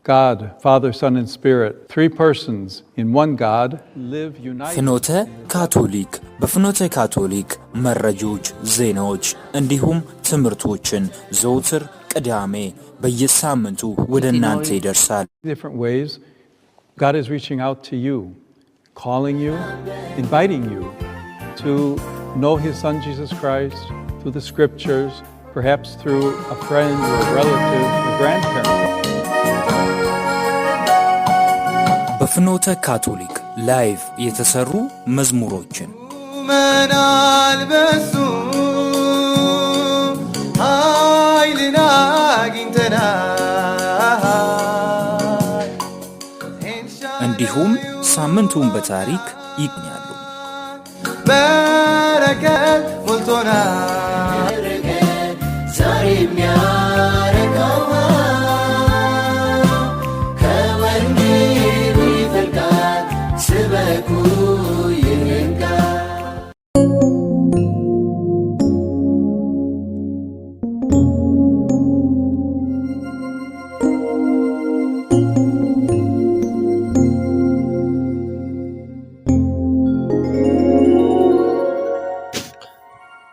God, Father, Son, and Spirit, three persons in one God, live united. ፍኖተ ካቶሊክ በፍኖተ ካቶሊክ መረጃዎች፣ ዜናዎች እንዲሁም ትምህርቶችን ዘውትር ቅዳሜ በየሳምንቱ ወደ እናንተ ይደርሳል። Different ways God is reaching out to you, calling you, inviting you to know his son Jesus Christ through the scriptures, perhaps through a friend or a relative or grandparent. በፍኖተ ካቶሊክ ላይቭ የተሰሩ መዝሙሮችን መንአልበሱ ኃይልን አግኝተናል እንዲሁም ሳምንቱን በታሪክ ይቅኛሉ። በረከት ሞልቶናል ዛሬም ያረካው ከወንጌሉ ይፈልቃል ስበኩ ይህን ቃል።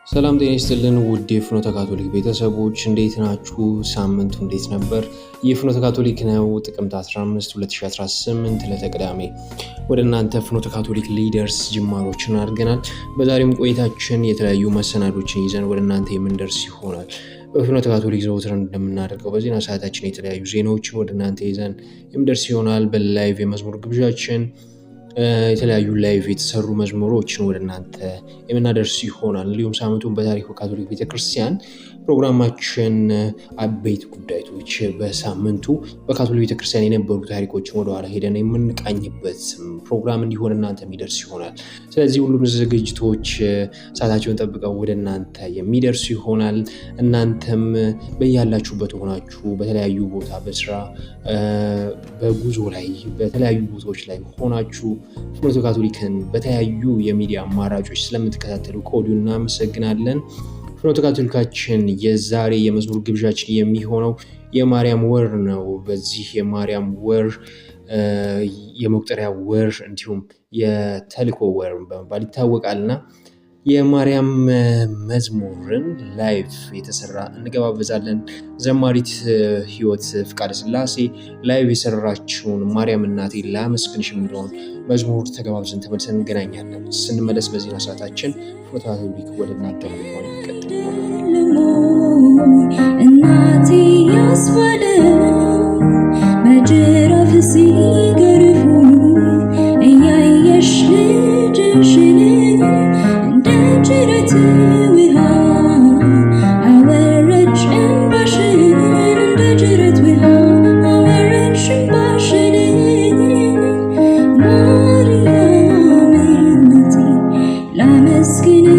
ሰላም ጤና ይስጥልን ውድ የፍኖተ ካቶሊክ ቤተሰቦች እንዴት ናችሁ? ሳምንቱ እንዴት ነበር? የፍኖተ ካቶሊክ ነው። ጥቅምት 15 2018 ለተቀዳሜ ወደ እናንተ ፍኖተ ካቶሊክ ሊደርስ ጅማሮችን አድርገናል። በዛሬም ቆይታችን የተለያዩ መሰናዶችን ይዘን ወደ እናንተ የምንደርስ ይሆናል። በፍኖተ ካቶሊክ ዘውትር እንደምናደርገው በዜና ሰዓታችን የተለያዩ ዜናዎችን ወደ እናንተ ይዘን የምንደርስ ይሆናል። በላይቭ የመዝሙር ግብዣችን የተለያዩ ላይቭ የተሰሩ መዝሙሮችን ወደ እናንተ የምናደርስ ይሆናል። እንዲሁም ሳምንቱን በታሪክ ካቶሊክ ቤተክርስቲያን ፕሮግራማችን አበይት ጉዳዮች በሳምንቱ በካቶሊክ ቤተክርስቲያን የነበሩ ታሪኮችን ወደ ኋላ ሄደን የምንቃኝበት ፕሮግራም እንዲሆን እናንተ የሚደርስ ይሆናል። ስለዚህ ሁሉም ዝግጅቶች ሰዓታቸውን ጠብቀው ወደ እናንተ የሚደርሱ ይሆናል። እናንተም በያላችሁበት ሆናችሁ በተለያዩ ቦታ በስራ በጉዞ ላይ በተለያዩ ቦታዎች ላይ ሆናችሁ ፍኖተ ካቶሊክን በተለያዩ የሚዲያ አማራጮች ስለምትከታተሉ ከወዲሁ እናመሰግናለን። ፍኖተ ካቶሊካችን የዛሬ የመዝሙር ግብዣችን የሚሆነው የማርያም ወር ነው። በዚህ የማርያም ወር የመቁጠሪያ ወር እንዲሁም የተልእኮ ወር በመባል ይታወቃልና የማርያም መዝሙርን ላይቭ የተሰራ እንገባበዛለን። ዘማሪት ህይወት ፍቃደ ስላሴ ላይቭ የሰራችውን ማርያም እናቴ ላመስግንሽ የሚለውን መዝሙር ተገባብዘን ተመልሰን እንገናኛለን። ስንመለስ በዜና ሰዓታችን ፍኖተ ካቶሊክ ወደ እናንተ ሆነ ይቀጥላል። እናቴ ያስወደ መጅራፍ ሲገርፉ እያየሽ ልጅሽን እንደ ጅረት ውሃ አወረድሽ እንባሽን እንደ ጅረት ውሃ አወረድሽ እንባሽን ማርያም እናቴ ላመስግንሽ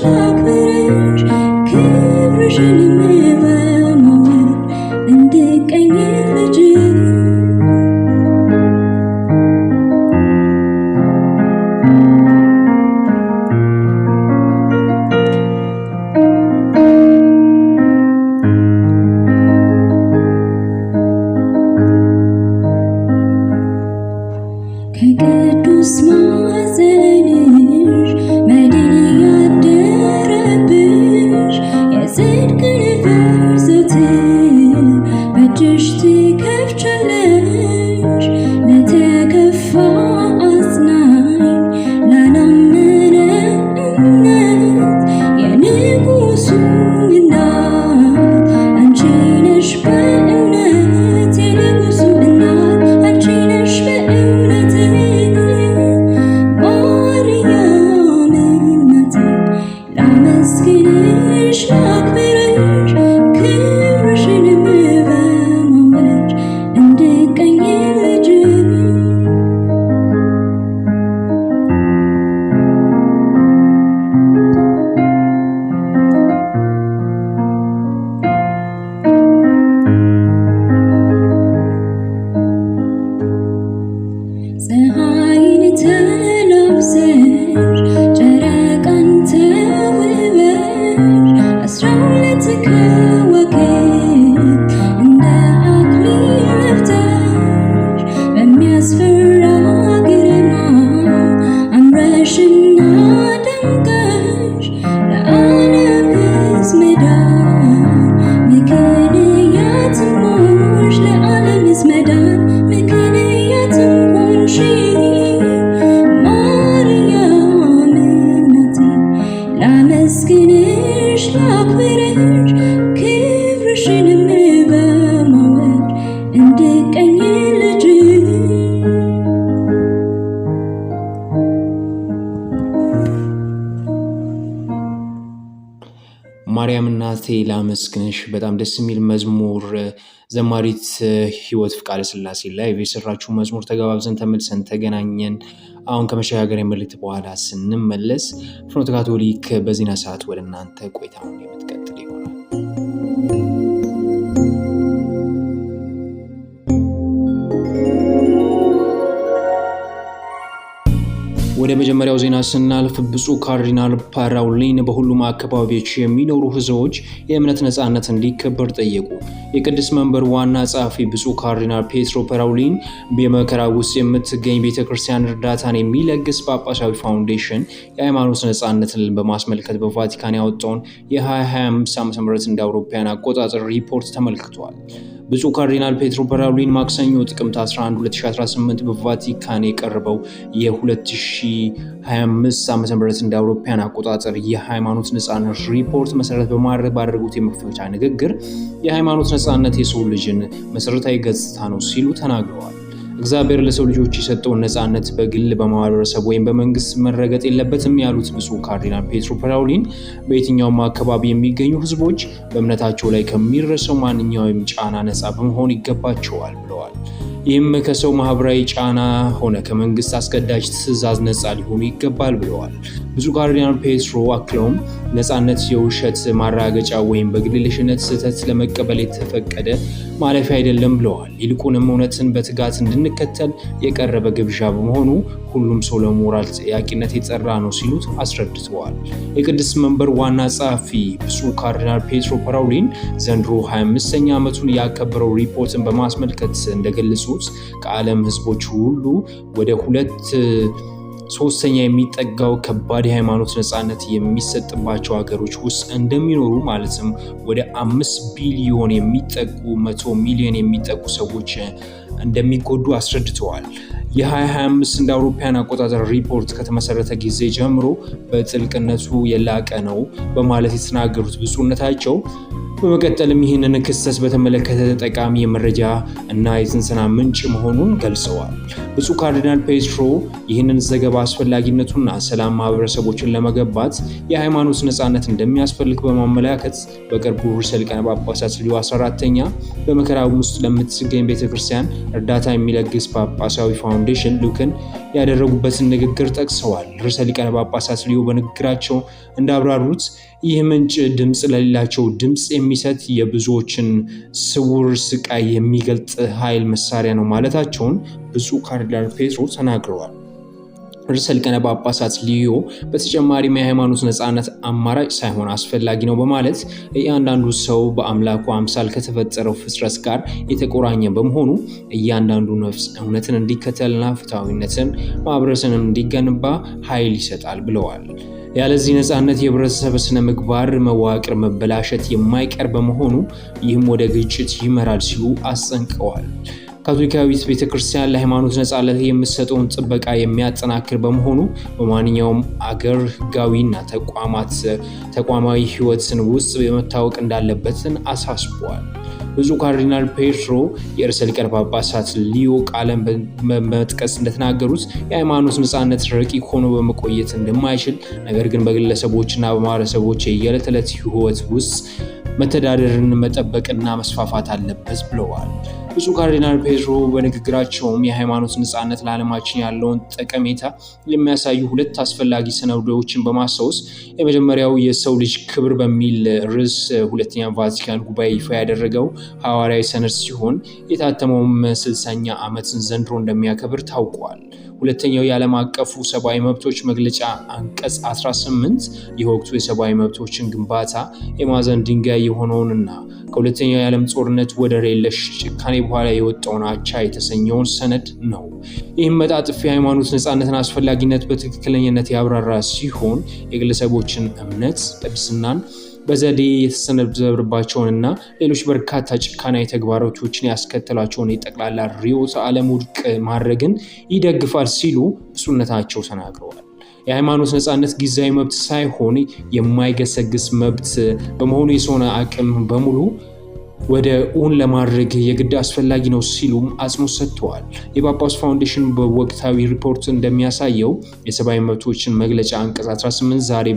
ላክብርሽ ክብርሽን በማወቅ እንድቀኝ ልጅ ከቅዱስ ማዕፀንሽ መድን ያደረብሽ የጽድቅን ፈርሰት በእጅሽ ትከፍቻለሽ ለተከፋ አጽናኝ ላላመነ እምነት የንጉሱ እናት አንቺ ነሽ በእውነት የንጉሱ እናት አንቺ ነሽ በእውነት ማርያም እናቴ ላመስግንሽ ላክብርሽ ክብርሽን በማወቅ እንድቀኝ ልጅ ፀሐይን ተላብሰሽ ጨረቃን ተውበሽ ላመስግንሽ ላክብርሽ ክብርሽንም በማወድ እንድቀኝልሽ ማርያም እናቴ ላመስግንሽ በጣም ደስ የሚል መዝሙር ዘማሪት ህይወት ፍቃደ ስላሴ ላይ የሰራችው መዝሙር ተጋባብዘን ተመልሰን ተገናኘን። አሁን ከመሸጋገሪያ መልእክት በኋላ ስንመለስ ፍኖተ ካቶሊክ በዜና ሰዓት ወደ እናንተ ቆይታውን የምትቀጥል ይሆናል። ወደ መጀመሪያው ዜና ስናልፍ ብፁዕ ካርዲናል ፓራውሊን በሁሉም አካባቢዎች የሚኖሩ ህዝቦች የእምነት ነጻነት እንዲከበር ጠየቁ። የቅዱስ መንበር ዋና ጸሐፊ ብፁዕ ካርዲናል ፔትሮ ፓራውሊን በመከራ ውስጥ የምትገኝ ቤተክርስቲያን እርዳታን የሚለግስ ጳጳሳዊ ፋውንዴሽን የሃይማኖት ነጻነትን በማስመልከት በቫቲካን ያወጣውን የ2025 ዓ.ም እንደ አውሮፓውያን አቆጣጠር ሪፖርት ተመልክቷል። ብፁዕ ካርዲናል ፔትሮ ፓራውሊን ማክሰኞ ጥቅምት 11 2018 በቫቲካን የቀረበው የ2025 ዓ.ም እንደ አውሮፓውያን አቆጣጠር የሃይማኖት ነጻነት ሪፖርት መሰረት በማድረግ ባደረጉት የመክፈቻ ንግግር የሃይማኖት ነጻነት የሰው ልጅን መሰረታዊ ገጽታ ነው ሲሉ ተናግረዋል። እግዚአብሔር ለሰው ልጆች የሰጠውን ነጻነት በግል በማህበረሰብ ወይም በመንግስት መረገጥ የለበትም ያሉት ብፁዕ ካርዲናል ፔትሮ ፓራውሊን በየትኛውም አካባቢ የሚገኙ ህዝቦች በእምነታቸው ላይ ከሚደርሰው ማንኛውም ጫና ነጻ በመሆን ይገባቸዋል ብለዋል። ይህም ከሰው ማህበራዊ ጫና ሆነ ከመንግስት አስገዳጅ ትዕዛዝ ነጻ ሊሆኑ ይገባል ብለዋል። ብፁዕ ካርዲናል ፔትሮ አክለውም ነጻነት የውሸት ማራገጫ ወይም በግልልሽነት ስህተት ለመቀበል የተፈቀደ ማለፊያ አይደለም ብለዋል። ይልቁንም እውነትን በትጋት እንድንከተል የቀረበ ግብዣ በመሆኑ ሁሉም ሰው ለሞራል ተጠያቂነት የጠራ ነው ሲሉ አስረድተዋል። የቅዱስ መንበር ዋና ጸሐፊ ብፁዕ ካርዲናል ፔትሮ ፓራውሊን ዘንድሮ 25ኛ ዓመቱን ያከበረው ሪፖርትን በማስመልከት እንደገለጹት ከዓለም ህዝቦች ሁሉ ወደ 2/3 የሚጠጋው ከባድ የሃይማኖት ነጻነት የሚሰጥባቸው ሀገሮች ውስጥ እንደሚኖሩ ማለትም ወደ 5 ቢሊዮን የሚጠጉ 100 ሚሊዮን የሚጠጉ ሰዎች እንደሚጎዱ አስረድተዋል። የ2025 እንደ አውሮፓውያን አቆጣጠር ሪፖርት ከተመሰረተ ጊዜ ጀምሮ በጥልቅነቱ የላቀ ነው በማለት የተናገሩት ብፁዕነታቸው በመቀጠልም ይህንን ክስተት በተመለከተ ጠቃሚ የመረጃ እና የትንተና ምንጭ መሆኑን ገልጸዋል። ብፁዕ ካርዲናል ፔትሮ ይህንን ዘገባ አስፈላጊነቱና ሰላም ማህበረሰቦችን ለመገንባት የሃይማኖት ነጻነት እንደሚያስፈልግ በማመላከት በቅርቡ ርዕሰ ሊቃነ ጳጳሳት ሊዮ 14ኛ በመከራ ውስጥ ለምትገኝ ቤተክርስቲያን እርዳታ የሚለግስ ጳጳሳዊ ፋውንዴሽን ልዑክን ያደረጉበትን ንግግር ጠቅሰዋል። ርዕሰ ሊቃነ ጳጳሳት ሊዮ በንግግራቸው እንዳብራሩት ይህ ምንጭ ድምፅ ለሌላቸው ድምፅ የሚሰጥ የብዙዎችን ስውር ስቃይ የሚገልጥ ኃይል መሳሪያ ነው ማለታቸውን ብፁዕ ካርዲናል ፔትሮ ተናግረዋል። ርዕሰ ሊቃነ ጳጳሳት ሊዮ በተጨማሪም የሃይማኖት ነጻነት አማራጭ ሳይሆን አስፈላጊ ነው በማለት እያንዳንዱ ሰው በአምላኩ አምሳል ከተፈጠረው ፍጥረት ጋር የተቆራኘ በመሆኑ እያንዳንዱ ነፍስ እውነትን እንዲከተልና ፍትሐዊነትን ማህበረሰብን እንዲገነባ ኃይል ይሰጣል ብለዋል። ያለዚህ ነጻነት የህብረተሰብ ስነ ምግባር መዋቅር መበላሸት የማይቀር በመሆኑ ይህም ወደ ግጭት ይመራል ሲሉ አስጠንቅቀዋል። ካቶሊካዊት ቤተክርስቲያን ለሃይማኖት ነጻነት የምትሰጠውን ጥበቃ የሚያጠናክር በመሆኑ በማንኛውም አገር ህጋዊና ተቋማዊ ህይወትን ውስጥ በመታወቅ እንዳለበትን አሳስበዋል። ብፁዕ ካርዲናል ፔትሮ የርዕሰ ሊቃነ ጳጳሳት ሊዮ ቃልን በመጥቀስ እንደተናገሩት የሃይማኖት ነጻነት ረቂቅ ሆኖ በመቆየት እንደማይችል ነገር ግን በግለሰቦችና በማህበረሰቦች የየዕለት ተዕለት ህይወት ውስጥ መተዳደርን መጠበቅና መስፋፋት አለበት ብለዋል። ብፁዕ ካርዲናል ፔትሮ በንግግራቸውም የሃይማኖት ነጻነት ለዓለማችን ያለውን ጠቀሜታ የሚያሳዩ 2 አስፈላጊ ሰነዶችን በማስታወስ የመጀመሪያው የሰው ልጅ ክብር በሚል ርዕስ ሁለተኛ ቫቲካን ጉባኤ ይፋ ያደረገው ሐዋርያዊ ሰነድ ሲሆን የታተመውም 60ኛ ዓመትን ዘንድሮ እንደሚያከብር ታውቋል። ሁለተኛው የዓለም አቀፉ ሰብአዊ መብቶች መግለጫ አንቀጽ 18 የወቅቱ የሰብአዊ መብቶችን ግንባታ የማዕዘን ድንጋይ የሆነውንና ከሁለተኛው የዓለም ጦርነት ወደር የለሽ ጭካኔ በኋላ የወጣውን አቻ የተሰኘውን ሰነድ ነው። ይህም መጣጥፍ የሃይማኖት ነጻነትን አስፈላጊነት በትክክለኛነት ያብራራ ሲሆን የግለሰቦችን እምነት፣ ቅድስናን በዘዴ የተሰነዘረባቸውንና ሌሎች በርካታ ጭካናዊ ተግባራቶችን ያስከተላቸውን የጠቅላላ ርዕዮተ ዓለም ውድቅ ማድረግን ይደግፋል ሲሉ ብፁዕነታቸው ተናግረዋል። የሃይማኖት ነፃነት ጊዜያዊ መብት ሳይሆን የማይገሰግስ መብት በመሆኑ የሰውን አቅም በሙሉ ወደ እውን ለማድረግ የግድ አስፈላጊ ነው ሲሉም አጽንኦት ሰጥተዋል። የጳጳሱ ፋውንዴሽን በወቅታዊ ሪፖርት እንደሚያሳየው የሰብአዊ መብቶችን መግለጫ አንቀጽ 18 ዛሬ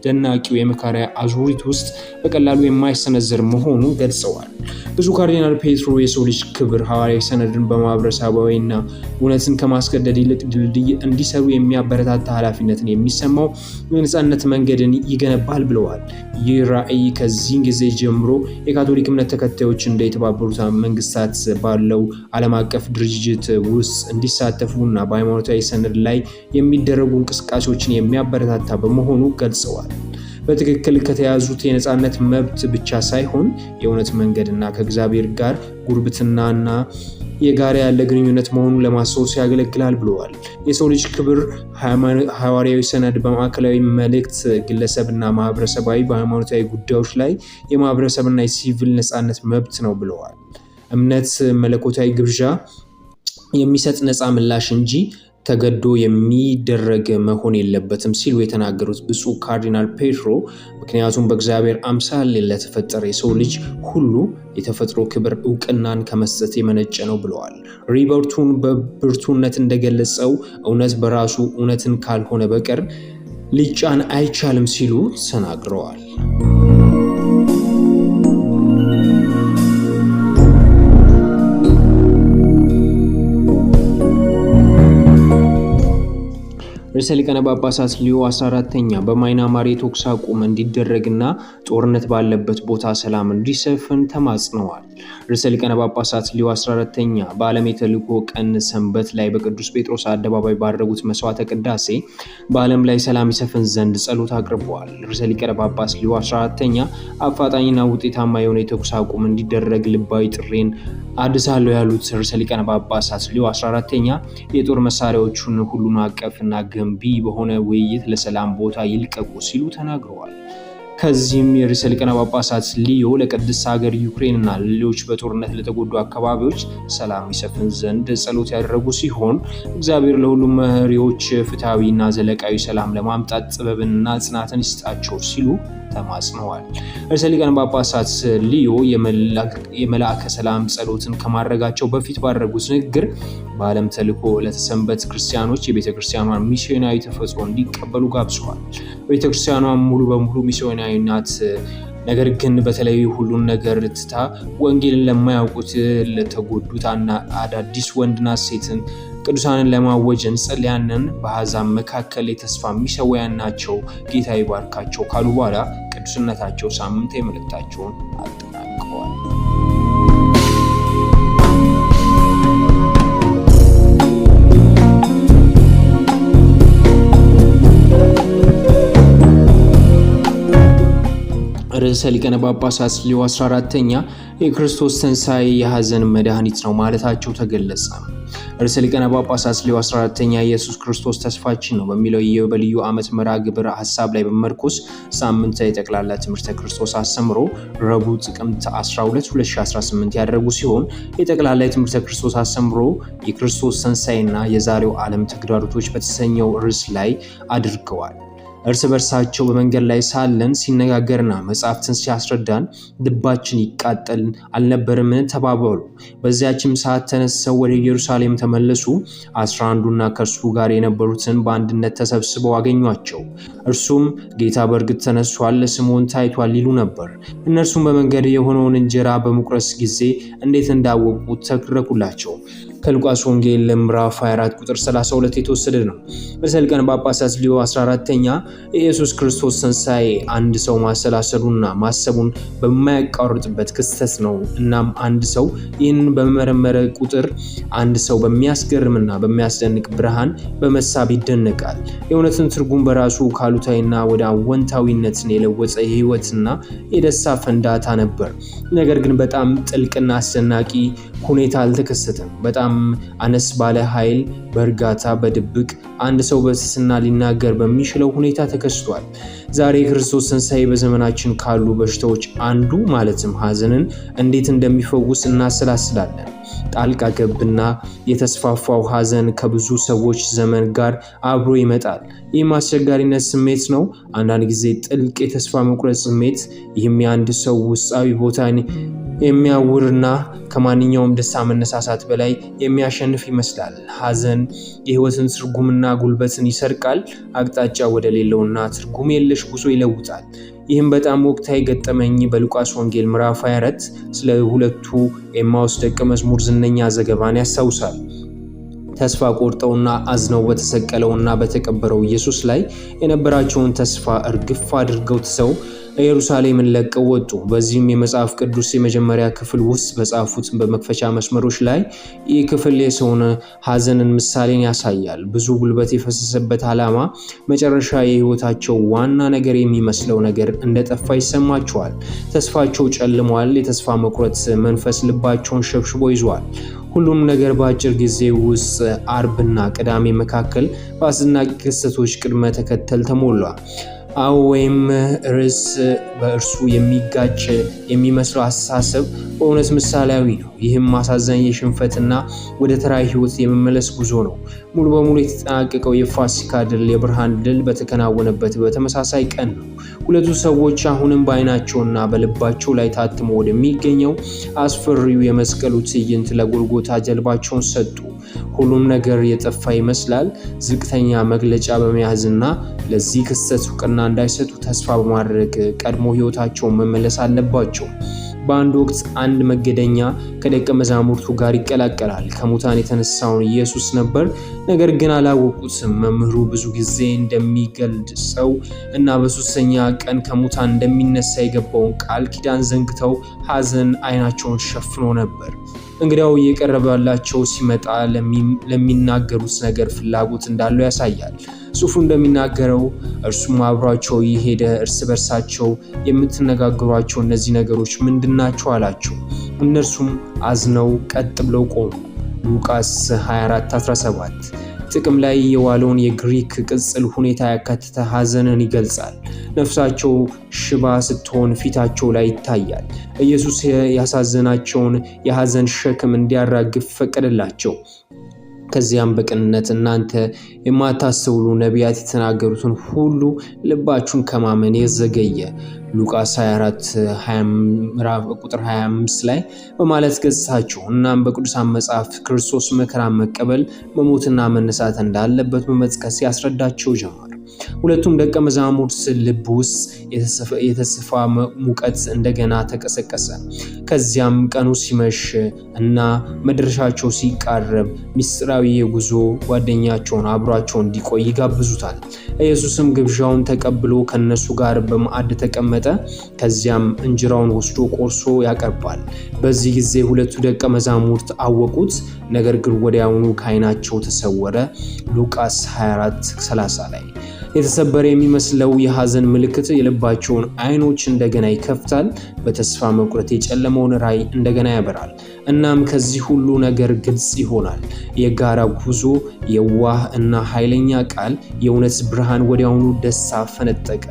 ደናቂው የመካሪያ አዙሪት ውስጥ በቀላሉ የማይሰነዘር መሆኑን ገልጸዋል። ብፁዕ ካርዲናል ፔትሮ የሰው ልጅ ክብር ሐዋርያዊ ሰነድን በማህበረሰባዊና እውነትን ከማስገደድ ይልቅ ድልድይ እንዲሰሩ የሚያበረታታ ኃላፊነትን የሚሰማው የነፃነት መንገድን ይገነባል ብለዋል። ይህ ራዕይ ከዚህ ጊዜ ጀምሮ የካቶሊክ እምነት ተከታዮች እንደ የተባበሩት መንግስታት ባለው ዓለም አቀፍ ድርጅት ውስጥ እንዲሳተፉና በሃይማኖታዊ ሰነድ ላይ የሚደረጉ እንቅስቃሴዎችን የሚያበረታታ በመሆኑ ገልጸዋል። በትክክል ከተያዙት የነፃነት መብት ብቻ ሳይሆን የእውነት መንገድና ከእግዚአብሔር ጋር ጉርብትናና የጋራ ያለ ግንኙነት መሆኑን ለማስታወስ ያገለግላል ብለዋል። የሰው ልጅ ክብር ሐዋርያዊ ሰነድ በማዕከላዊ መልእክት ግለሰብና ማህበረሰባዊ በሃይማኖታዊ ጉዳዮች ላይ የማህበረሰብና የሲቪል ነፃነት መብት ነው ብለዋል። እምነት መለኮታዊ ግብዣ የሚሰጥ ነፃ ምላሽ እንጂ ተገዶ የሚደረግ መሆን የለበትም ሲሉ የተናገሩት ብፁዕ ካርዲናል ፔትሮ ምክንያቱም በእግዚአብሔር አምሳል ለተፈጠረ የሰው ልጅ ሁሉ የተፈጥሮ ክብር እውቅናን ከመስጠት የመነጨ ነው ብለዋል። ሪበርቱን በብርቱነት እንደገለጸው እውነት በራሱ እውነትን ካልሆነ በቀር ሊጫን አይቻልም ሲሉ ተናግረዋል። ርዕሰ ሊቃነ ጳጳሳት ሊዮ 14ኛ በማይናማር የተኩስ አቁም እንዲደረግና ጦርነት ባለበት ቦታ ሰላም እንዲሰፍን ተማጽነዋል። ርዕሰ ሊቃነ ጳጳሳት ሊዮ 14ኛ በዓለም የተልእኮ ቀን ሰንበት ላይ በቅዱስ ጴጥሮስ አደባባይ ባደረጉት መስዋዕተ ቅዳሴ በዓለም ላይ ሰላም ይሰፍን ዘንድ ጸሎት አቅርበዋል። ርዕሰ ሊቃነ ጳጳስ ሊዮ 14ኛ አፋጣኝና ውጤታማ የሆነ የተኩስ አቁም እንዲደረግ ልባዊ ጥሬን አድሳለሁ ያሉት ርዕሰ ሊቃነ ጳጳሳት ሊዮ 14ኛ የጦር መሳሪያዎቹን ሁሉን አቀፍና ገንቢ በሆነ ውይይት ለሰላም ቦታ ይልቀቁ ሲሉ ተናግረዋል። ከዚህም የርዕሰ ሊቃነ ጳጳሳት ሊዮ ለቅድስት ሀገር ዩክሬንና ሌሎች በጦርነት ለተጎዱ አካባቢዎች ሰላም ይሰፍን ዘንድ ጸሎት ያደረጉ ሲሆን እግዚአብሔር ለሁሉም መሪዎች ፍትሐዊና ዘለቃዊ ሰላም ለማምጣት ጥበብንና ጽናትን ይስጣቸው ሲሉ ተማጽነዋል። ርዕሰ ሊቃነ ጳጳሳት ሊዮ የመልአከ ሰላም ጸሎትን ከማድረጋቸው በፊት ባደረጉት ንግግር በዓለም ተልእኮ ለተሰንበት ክርስቲያኖች የቤተክርስቲያኗን ሚስዮናዊ ተፈጥሮ እንዲቀበሉ ጋብዘዋል። ቤተክርስቲያኗ ሙሉ በሙሉ ሚስዮናዊ ናት። ነገር ግን በተለይ ሁሉን ነገር ትታ ወንጌልን ለማያውቁት ለተጎዱት አዳዲስ ወንድና ሴትን ቅዱሳንን ለማወጅ እንጸልያለን። በአሕዛብ መካከል የተስፋ ሚሰዋያን ናቸው። ጌታ ይባርካቸው ካሉ በኋላ ቅዱስነታቸው ሳምንታዊ መልእክታቸውን አጠናቀዋል። ርዕሰ ሊቃነ ጳጳሳት ሊዮ 14ኛ የክርስቶስ ትንሣኤ የሐዘን መድኃኒት ነው ማለታቸው ተገለጸ። ርዕሰ ሊቃነ ጳጳሳት ሊዮ 14ኛ ኢየሱስ ክርስቶስ ተስፋችን ነው በሚለው የበልዩ ዓመት መርሃ ግብር ሐሳብ ላይ በመመርኮዝ ሳምንታዊ የጠቅላላ ትምህርተ ክርስቶስ አስተምሮ ረቡዕ ጥቅምት 12 2018 ያደረጉ ሲሆን የጠቅላላ የትምህርተ ክርስቶስ አስተምሮ የክርስቶስ ትንሣኤና የዛሬው ዓለም ተግዳሮቶች በተሰኘው ርዕስ ላይ አድርገዋል። እርስ በርሳቸው በመንገድ ላይ ሳለን ሲነጋገርና መጽሐፍትን ሲያስረዳን ልባችን ይቃጠል አልነበረምን ተባባሉ። በዚያችም ሰዓት ተነስተው ወደ ኢየሩሳሌም ተመለሱ። 11ዱና ከእርሱ ጋር የነበሩትን በአንድነት ተሰብስበው አገኟቸው። እርሱም ጌታ በእርግጥ ተነስቷል፣ ለስምዖን ታይቷል ይሉ ነበር። እነርሱም በመንገድ የሆነውን እንጀራ በመቁረስ ጊዜ እንዴት እንዳወቁ ተረኩላቸው። ከሉቃስ ወንጌል ምዕራፍ 24 ቁጥር 32 የተወሰደ ነው። ርዕሰ ሊቃነ ጳጳሳት ሊዮ 14ኛ የኢየሱስ ክርስቶስ ትንሣኤ አንድ ሰው ማሰላሰሉና ማሰቡን በማያቋርጥበት ክስተት ነው። እናም አንድ ሰው ይህንን በመመረመረ ቁጥር አንድ ሰው በሚያስገርምና በሚያስደንቅ ብርሃን በመሳብ ይደነቃል። የእውነትን ትርጉም በራሱ ካሉታዊና ወደ አወንታዊነትን የለወጠ የህይወትና የደስታ ፈንዳታ ነበር። ነገር ግን በጣም ጥልቅና አስደናቂ ሁኔታ አልተከሰተም። በጣም አነስ ባለ ኃይል በእርጋታ በድብቅ አንድ ሰው በትህትና ሊናገር በሚችለው ሁኔታ ተከስቷል። ዛሬ የክርስቶስ ትንሣኤ በዘመናችን ካሉ በሽታዎች አንዱ ማለትም ሐዘንን እንዴት እንደሚፈውስ እናሰላስላለን። ጣልቃ ገብና የተስፋፋው ሐዘን ከብዙ ሰዎች ዘመን ጋር አብሮ ይመጣል። ይህም አስቸጋሪነት ስሜት ነው። አንዳንድ ጊዜ ጥልቅ የተስፋ መቁረጥ ስሜት። ይህም የአንድ ሰው ውስጣዊ ቦታን የሚያውርና ከማንኛውም ደስታ መነሳሳት በላይ የሚያሸንፍ ይመስላል። ሐዘን የሕይወትን ትርጉምና ጉልበትን ይሰርቃል። አቅጣጫ ወደ ሌለውና ትርጉም የለሽ ጉዞ ይለውጣል። ይህም በጣም ወቅታዊ ገጠመኝ በሉቃስ ወንጌል ምዕራፍ 24 ስለ ሁለቱ ኤማውስ ደቀ መዝሙር ዝነኛ ዘገባን ያስታውሳል። ተስፋ ቆርጠውና አዝነው በተሰቀለውና በተቀበረው ኢየሱስ ላይ የነበራቸውን ተስፋ እርግፍ አድርገው ትተው ኢየሩሳሌምን ለቀው ወጡ። በዚህም የመጽሐፍ ቅዱስ የመጀመሪያ ክፍል ውስጥ በጻፉት በመክፈቻ መስመሮች ላይ ይህ ክፍል የሰውን ሐዘንን ምሳሌን ያሳያል። ብዙ ጉልበት የፈሰሰበት ዓላማ መጨረሻ የሕይወታቸው ዋና ነገር የሚመስለው ነገር እንደጠፋ ይሰማቸዋል። ተስፋቸው ጨልሟል። የተስፋ መቁረጥ መንፈስ ልባቸውን ሸብሽቦ ይዟል። ሁሉም ነገር በአጭር ጊዜ ውስጥ አርብና ቅዳሜ መካከል በአስደናቂ ክስተቶች ቅድመ ተከተል ተሞላ። ወይም ርዕስ በእርሱ የሚጋጭ የሚመስለው አስተሳሰብ በእውነት ምሳሌያዊ ነው። ይህም አሳዛኝ የሽንፈትና ወደ ተራ ሕይወት የመመለስ ጉዞ ነው። ሙሉ በሙሉ የተጠናቀቀው የፋሲካ ድል የብርሃን ድል በተከናወነበት በተመሳሳይ ቀን ነው። ሁለቱ ሰዎች አሁንም በዓይናቸውና በልባቸው ላይ ታትሞ ወደሚገኘው አስፈሪው የመስቀሉ ትዕይንት ለጎልጎታ ጀልባቸውን ሰጡ። ሁሉም ነገር የጠፋ ይመስላል። ዝቅተኛ መግለጫ በመያዝና ለዚህ ክስተት እውቅና እንዳይሰጡ ተስፋ በማድረግ ቀድሞ ሕይወታቸውን መመለስ አለባቸው። በአንድ ወቅት አንድ መገደኛ ከደቀ መዛሙርቱ ጋር ይቀላቀላል። ከሙታን የተነሳውን ኢየሱስ ነበር፣ ነገር ግን አላወቁትም። መምህሩ ብዙ ጊዜ እንደሚገልጸው እና በሦስተኛ ቀን ከሙታን እንደሚነሳ የገባውን ቃል ኪዳን ዘንግተው ሐዘን ዓይናቸውን ሸፍኖ ነበር። እንግዲያው እየቀረበላቸው ሲመጣ ለሚናገሩት ነገር ፍላጎት እንዳለው ያሳያል። ጽሑፉ እንደሚናገረው እርሱም አብሯቸው የሄደ እርስ በርሳቸው የምትነጋገሯቸው እነዚህ ነገሮች ምንድናቸው አላቸው። እነርሱም አዝነው ቀጥ ብለው ቆሙ። ሉቃስ 24:17 ጥቅም ላይ የዋለውን የግሪክ ቅጽል ሁኔታ ያካተተ ሐዘንን ይገልጻል። ነፍሳቸው ሽባ ስትሆን ፊታቸው ላይ ይታያል። ኢየሱስ ያሳዘናቸውን የሐዘን ሸክም እንዲያራግፍ ፈቀደላቸው። ከዚያም በቅንነት እናንተ የማታስተውሉ ነቢያት የተናገሩትን ሁሉ ልባችሁን ከማመን የዘገየ ሉቃስ 24:25 ላይ በማለት ገጽታቸው። እናም በቅዱሳን መጽሐፍት ክርስቶስ መከራን መቀበል መሞትና መነሳት እንዳለበት በመጥቀስ ያስረዳቸው ጀመር። ሁለቱም ደቀ መዛሙርት ልብ ውስጥ የተስፋ ሙቀት እንደገና ተቀሰቀሰ። ከዚያም ቀኑ ሲመሽ እና መድረሻቸው ሲቃረብ ምስጢራዊ የጉዞ ጓደኛቸውን አብሯቸው እንዲቆይ ይጋብዙታል። ኢየሱስም ግብዣውን ተቀብሎ ከነሱ ጋር በማዕድ ተቀመጠ። ከዚያም እንጀራውን ወስዶ ቆርሶ ያቀርባል። በዚህ ጊዜ ሁለቱ ደቀ መዛሙርት አወቁት፣ ነገር ግን ወዲያውኑ ከዓይናቸው ተሰወረ። ሉቃስ 24:30 ላይ የተሰበረ የሚመስለው የሐዘን ምልክት የልባቸውን ዓይኖች እንደገና ይከፍታል። በተስፋ መቁረጥ የጨለመውን ራዕይ እንደገና ያበራል። እናም ከዚህ ሁሉ ነገር ግልጽ ይሆናል። የጋራ ጉዞ፣ የዋህ እና ኃይለኛ ቃል፣ የእውነት ብርሃን ወዲያውኑ ደስታ ፈነጠቀ።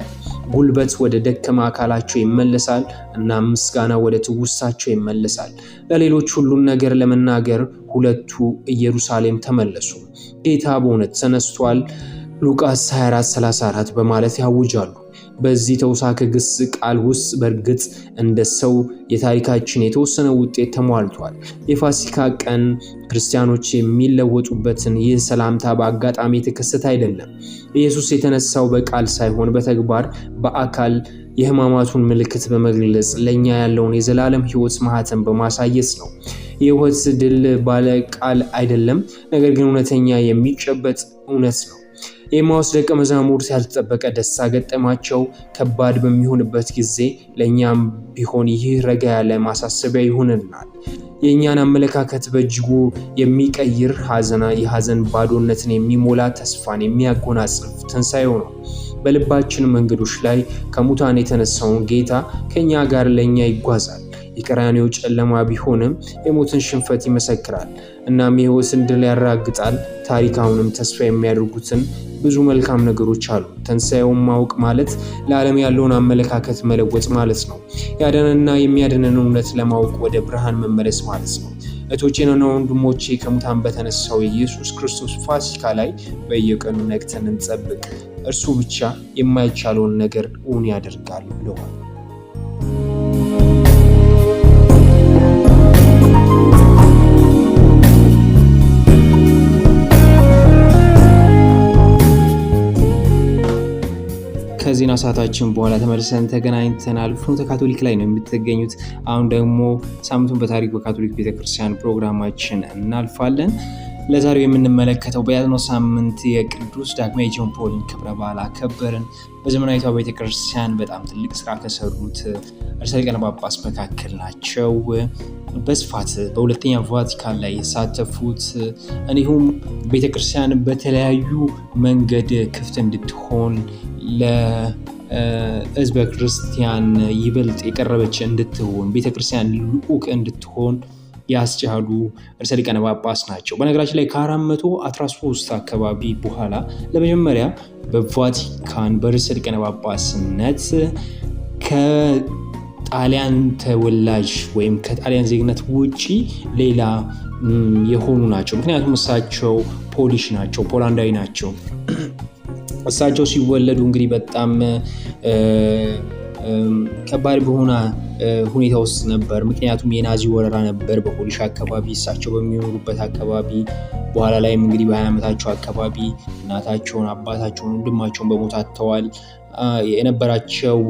ጉልበት ወደ ደከማ አካላቸው ይመለሳል እና ምስጋና ወደ ትውስታቸው ይመለሳል። ለሌሎች ሁሉን ነገር ለመናገር ሁለቱ ኢየሩሳሌም ተመለሱ። ጌታ በእውነት ተነስቷል ሉቃስ 24:34 በማለት ያውጃሉ። በዚህ ተውሳከ ግስ ቃል ውስጥ በእርግጥ እንደ ሰው የታሪካችን የተወሰነ ውጤት ተሟልቷል። የፋሲካ ቀን ክርስቲያኖች የሚለወጡበትን ይህ ሰላምታ በአጋጣሚ የተከሰተ አይደለም። ኢየሱስ የተነሳው በቃል ሳይሆን በተግባር በአካል የሕማማቱን ምልክት በመግለጽ ለእኛ ያለውን የዘላለም ሕይወት ማህተም በማሳየት ነው። የሕይወት ድል ባለ ቃል አይደለም፣ ነገር ግን እውነተኛ የሚጨበጥ እውነት ነው። የኤማውስ ደቀ መዛሙርት ያልተጠበቀ ደስታ ገጠማቸው። ከባድ በሚሆንበት ጊዜ ለእኛም ቢሆን ይህ ረጋ ያለ ማሳሰቢያ ይሆንልናል። የእኛን አመለካከት በእጅጉ የሚቀይር የሐዘን ባዶነትን የሚሞላ ተስፋን የሚያጎናጽፍ ትንሣኤው ነው። በልባችን መንገዶች ላይ ከሙታን የተነሳውን ጌታ ከእኛ ጋር ለእኛ ይጓዛል። የቀራንዮ ጨለማ ቢሆንም የሞትን ሽንፈት ይመሰክራል። እናም የሕይወትን ድል ያረጋግጣል። ታሪክ አሁንም ተስፋ የሚያደርጉትን ብዙ መልካም ነገሮች አሉ። ትንሣኤውን ማወቅ ማለት ለዓለም ያለውን አመለካከት መለወጥ ማለት ነው። ያዳነንና የሚያድነን እውነት ለማወቅ ወደ ብርሃን መመለስ ማለት ነው። እህቶቼና ወንድሞቼ ከሙታን በተነሳው የኢየሱስ ክርስቶስ ፋሲካ ላይ በየቀኑ ነቅተን እንጠብቅ። እርሱ ብቻ የማይቻለውን ነገር እውን ያደርጋል ብለዋል። ከዜና ሰዓታችን በኋላ ተመልሰን ተገናኝተናል። ፍኖተ ካቶሊክ ላይ ነው የምትገኙት። አሁን ደግሞ ሳምንቱን በታሪክ በካቶሊክ ቤተክርስቲያን ፕሮግራማችን እናልፋለን። ለዛሬው የምንመለከተው በያዝነው ሳምንት የቅዱስ ዳግማዊ ጆን ፖልን ክብረ በዓል አከበርን። በዘመናዊቷ ቤተክርስቲያን በጣም ትልቅ ስራ ከሰሩት ርዕሰ ሊቃነ ጳጳስ መካከል ናቸው። በስፋት በሁለተኛ ቫቲካን ላይ የተሳተፉት እንዲሁም ቤተክርስቲያን በተለያዩ መንገድ ክፍት እንድትሆን ለሕዝበ ክርስቲያን ይበልጥ የቀረበች እንድትሆን ቤተክርስቲያን ልዑክ እንድትሆን ያስቻሉ ርዕሰ ሊቃነ ጳጳስ ናቸው። በነገራችን ላይ ከ413 አካባቢ በኋላ ለመጀመሪያ በቫቲካን በርዕሰ ሊቃነ ጳጳስነት ከጣሊያን ተወላጅ ወይም ከጣሊያን ዜግነት ውጪ ሌላ የሆኑ ናቸው። ምክንያቱም እሳቸው ፖሊሽ ናቸው፣ ፖላንዳዊ ናቸው። እሳቸው ሲወለዱ እንግዲህ በጣም ከባድ በሆነ ሁኔታ ውስጥ ነበር። ምክንያቱም የናዚ ወረራ ነበር በፖሊሽ አካባቢ እሳቸው በሚኖሩበት አካባቢ። በኋላ ላይም እንግዲህ በ20 ዓመታቸው አካባቢ እናታቸውን፣ አባታቸውን፣ ወንድማቸውን በሞት አጥተዋል። የነበራቸው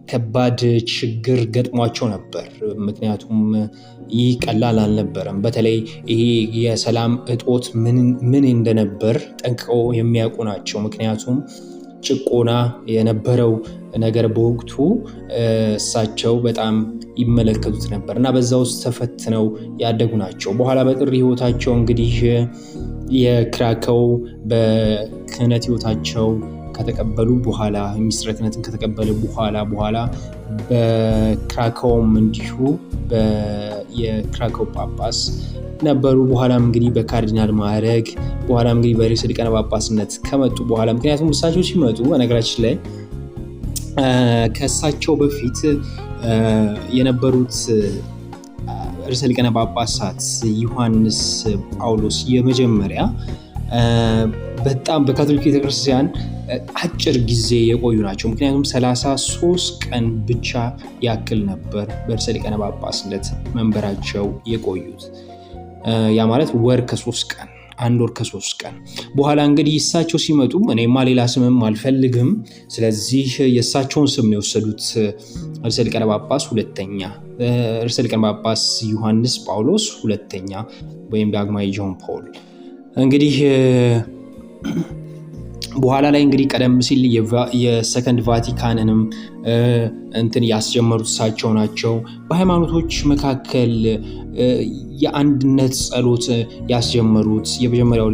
ከባድ ችግር ገጥሟቸው ነበር። ምክንያቱም ይህ ቀላል አልነበረም። በተለይ ይሄ የሰላም እጦት ምን እንደነበር ጠንቅቀው የሚያውቁ ናቸው። ምክንያቱም ጭቆና የነበረው ነገር በወቅቱ እሳቸው በጣም ይመለከቱት ነበር እና በዛ ውስጥ ተፈትነው ያደጉ ናቸው። በኋላ በጥሪ ህይወታቸው እንግዲህ የክራከው በክህነት ህይወታቸው ከተቀበሉ በኋላ የሚስጥረ ክህነትን ከተቀበሉ በኋላ በክራካውም እንዲሁ የክራካው ጳጳስ ነበሩ። በኋላም እንግዲህ በካርዲናል ማዕረግ በኋላም እንግዲህ በርዕሰ ሊቃነ ጳጳስነት ከመጡ በኋላ ምክንያቱም እሳቸው ሲመጡ በነገራችን ላይ ከእሳቸው በፊት የነበሩት ርዕሰ ሊቃነ ጳጳሳት ዮሐንስ ጳውሎስ የመጀመሪያ በጣም በካቶሊክ ቤተክርስቲያን አጭር ጊዜ የቆዩ ናቸው። ምክንያቱም 33 ቀን ብቻ ያክል ነበር በርዕሰ ሊቃነ ጳጳስነት መንበራቸው የቆዩት። ያ ማለት ወር ከ3 ቀን፣ 1 ወር ከ3 ቀን። በኋላ እንግዲህ እሳቸው ሲመጡ እኔማ ሌላ ስምም አልፈልግም፣ ስለዚህ የእሳቸውን ስም ነው የወሰዱት። ርዕሰ ሊቃነ ጳጳስ ሁለተኛ ርዕሰ ሊቃነ ጳጳስ ዮሐንስ ጳውሎስ ሁለተኛ ወይም ዳግማዊ ጆን ፖል እንግዲህ በኋላ ላይ እንግዲህ ቀደም ሲል የሰከንድ ቫቲካንንም ያስጀመሩት እሳቸው ናቸው። በሃይማኖቶች መካከል የአንድነት ጸሎት ያስጀመሩት የመጀመሪያው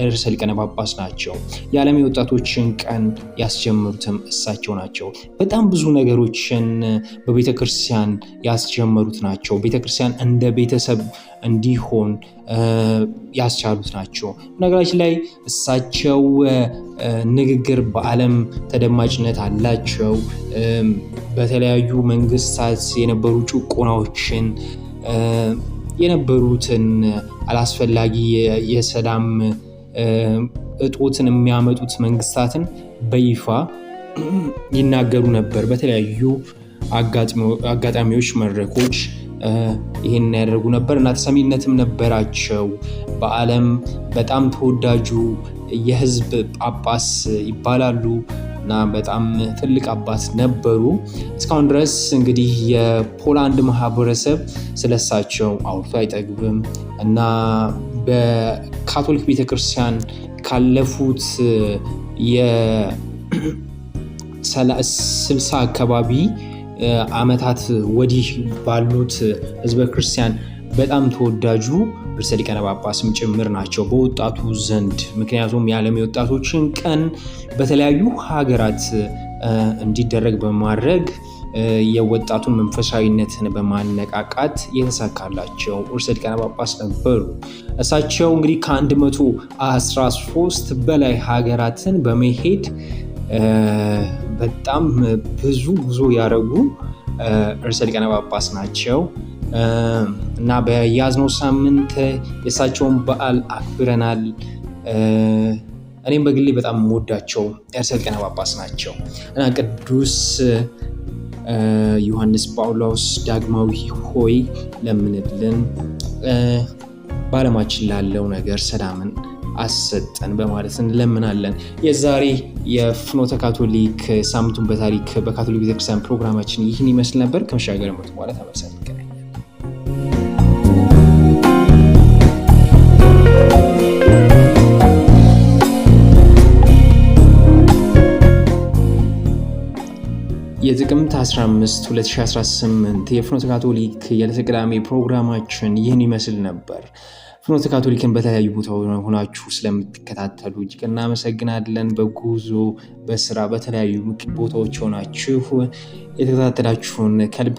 ርዕሰ ሊቃነ ጳጳስ ናቸው። የዓለም የወጣቶችን ቀን ያስጀመሩትም እሳቸው ናቸው። በጣም ብዙ ነገሮችን በቤተክርስቲያን ያስጀመሩት ናቸው። ቤተክርስቲያን እንደ ቤተሰብ እንዲሆን ያስቻሉት ናቸው። ነገራችን ላይ እሳቸው ንግግር በዓለም ተደማጭነት አላቸው። በተለያዩ መንግስታት የነበሩ ጭቆናዎችን የነበሩትን አላስፈላጊ የሰላም እጦትን የሚያመጡት መንግስታትን በይፋ ይናገሩ ነበር። በተለያዩ አጋጣሚዎች፣ መድረኮች ይህን ያደርጉ ነበር እና ተሰሚነትም ነበራቸው። በዓለም በጣም ተወዳጁ የህዝብ ጳጳስ ይባላሉ እና በጣም ትልቅ አባት ነበሩ። እስካሁን ድረስ እንግዲህ የፖላንድ ማህበረሰብ ስለሳቸው አውርቶ አይጠግብም እና በካቶሊክ ቤተክርስቲያን ካለፉት የ60 አካባቢ ዓመታት ወዲህ ባሉት ህዝበ ክርስቲያን በጣም ተወዳጁ ርዕሰ ሊቃነ ጳጳስም ጭምር ናቸው በወጣቱ ዘንድ። ምክንያቱም የዓለም የወጣቶችን ቀን በተለያዩ ሀገራት እንዲደረግ በማድረግ የወጣቱን መንፈሳዊነትን በማነቃቃት የተሳካላቸው ርዕሰ ሊቃነ ጳጳስ ነበሩ። እሳቸው እንግዲህ ከ113 በላይ ሀገራትን በመሄድ በጣም ብዙ ጉዞ ያደረጉ ርዕሰ ሊቃነ ጳጳስ ናቸው እና በያዝነው ሳምንት የእሳቸውን በዓል አክብረናል። እኔም በግሌ በጣም የምወዳቸው ርዕሰ ሊቃነ ጳጳስ ናቸው እና ቅዱስ ዮሐንስ ጳውሎስ ዳግማዊ ሆይ ለምንልን፣ በዓለማችን ላለው ነገር ሰላምን አሰጠን በማለት እንለምናለን። የዛሬ የፍኖተ ካቶሊክ ሳምንቱን በታሪክ በካቶሊክ ቤተክርስቲያን ፕሮግራማችን ይህን ይመስል ነበር። ከመሻገር መጥቶ በኋላ ተመልሰን እንገናኛለን። የጥቅምት 15 2018 የፍኖተ ካቶሊክ የዕለተ ቅዳሜ ፕሮግራማችን ይህን ይመስል ነበር። ፍኖተ ካቶሊክን በተለያዩ ቦታ ሆናችሁ ስለምትከታተሉ እጅግ እናመሰግናለን። በጉዞ በስራ በተለያዩ ቦታዎች ሆናችሁ የተከታተላችሁን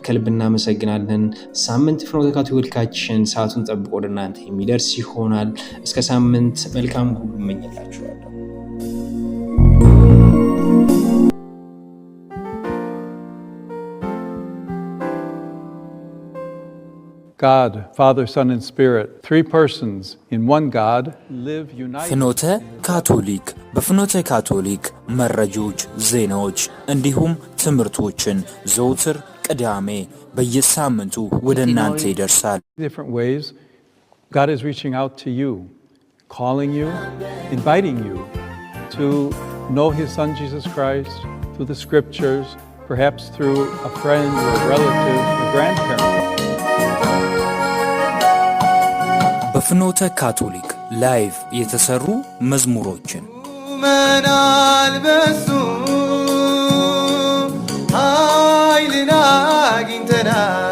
ከልብ እናመሰግናለን። ሳምንት ፍኖተ ካቶሊካችን ሰዓቱን ጠብቆ ወደ እናንተ የሚደርስ ይሆናል። እስከ ሳምንት መልካም ሁሉ እመኝላችኋለሁ። God, Father, Son, and Spirit, three persons in one God, live united. ፍኖተ ካቶሊክ በፍኖተ ካቶሊክ መረጃዎች፣ ዜናዎች እንዲሁም ትምህርቶችን ዘውትር ቅዳሜ በየሳምንቱ ወደ እናንተ ይደርሳል። Different ways, God is reaching out to you, calling you, inviting you to know His Son Jesus Christ through the Scriptures, perhaps through a friend or a relative or grandparent. በፍኖተ ካቶሊክ ላይቭ የተሰሩ መዝሙሮችን መንአልበሱ ኃይልን አግኝተናል፣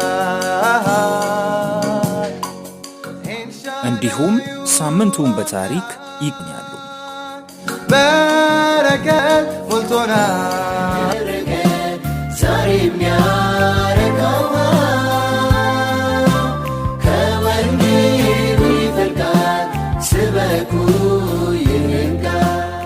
እንዲሁም ሳምንቱን በታሪክ ይቅኛሉ። በረከት ሞልቶናል።